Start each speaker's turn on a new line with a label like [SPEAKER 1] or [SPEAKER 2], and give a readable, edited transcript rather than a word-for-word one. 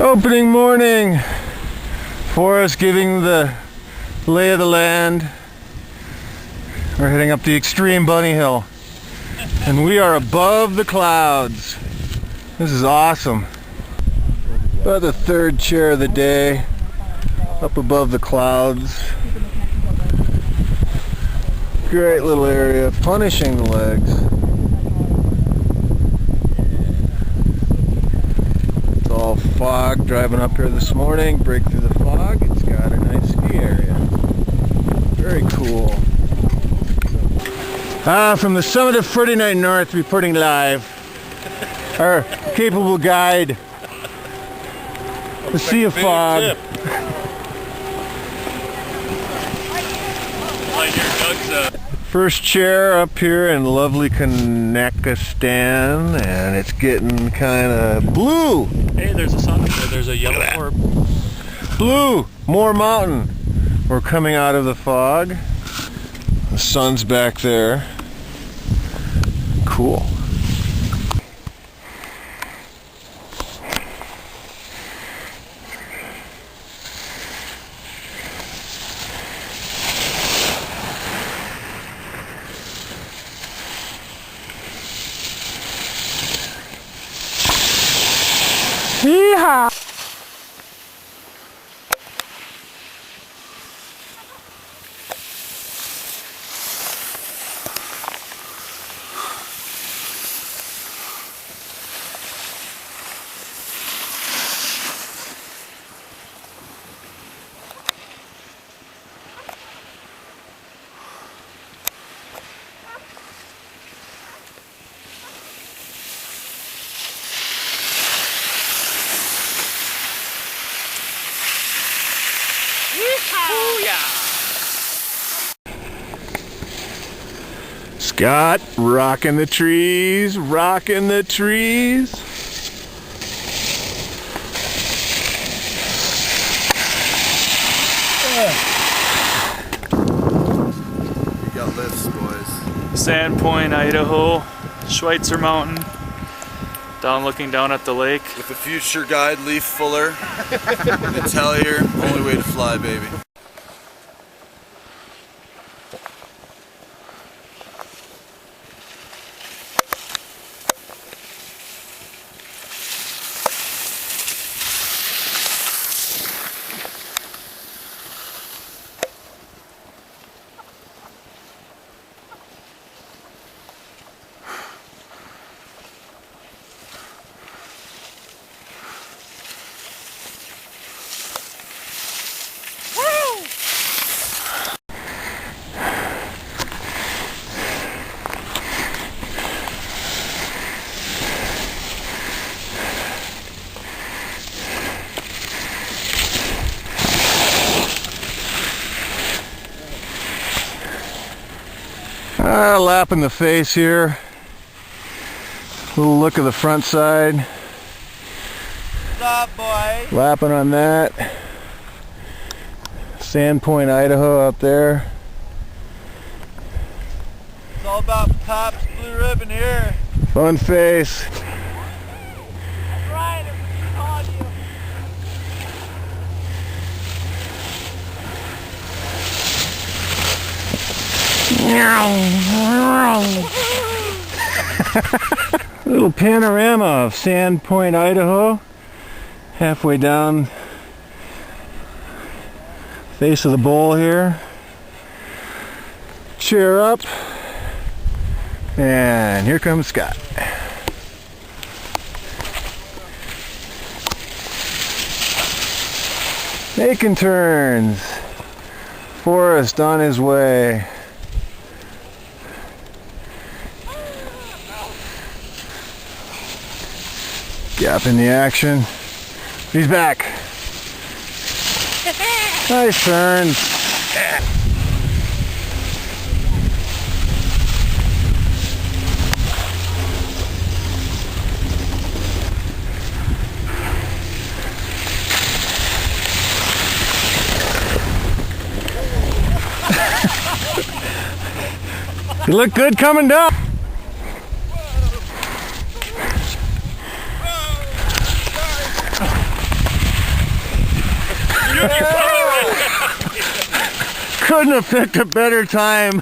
[SPEAKER 1] Opening morning, Forrest giving the lay of the land. We're heading up the extreme bunny hill, and we are above the clouds. This is awesome. About the third chair of the day, up above the clouds. Great little area, punishing the legs. All fog driving up here this morning, break through the fog. It's got a nice ski area. Very cool. From the summit of 49 North, reporting live. Our capable guide. The sea of fog. First chair up here in lovely Kanakistan, and it's getting kind of blue.
[SPEAKER 2] Hey, there's a sun. There's a yellow orb.
[SPEAKER 1] Blue, more mountain. We're coming out of the fog. The sun's back there. Cool. Yeehaw! Scott, rocking the trees, rocking the trees.
[SPEAKER 3] You got lifts, boys.
[SPEAKER 2] Sandpoint, Idaho, Schweitzer Mountain. Looking down at the lake.
[SPEAKER 3] With the future guide, Leaf Fuller. And tell you, only way to fly, baby.
[SPEAKER 1] Lap in the face here. Little look of the front side.
[SPEAKER 3] What's up, boy?
[SPEAKER 1] Lapping on that. Sandpoint, Idaho up there.
[SPEAKER 3] It's all about Pabst Blue Ribbon here.
[SPEAKER 1] Fun face.
[SPEAKER 3] Ryan, if we called you.
[SPEAKER 1] Little panorama of Sandpoint, Idaho. Halfway down face of the bowl here. Cheer up. And here comes Scott. Making turns. Forrest on his way. Gap in the action. He's back. Nice turns. You look good coming down. couldn't have picked a better time.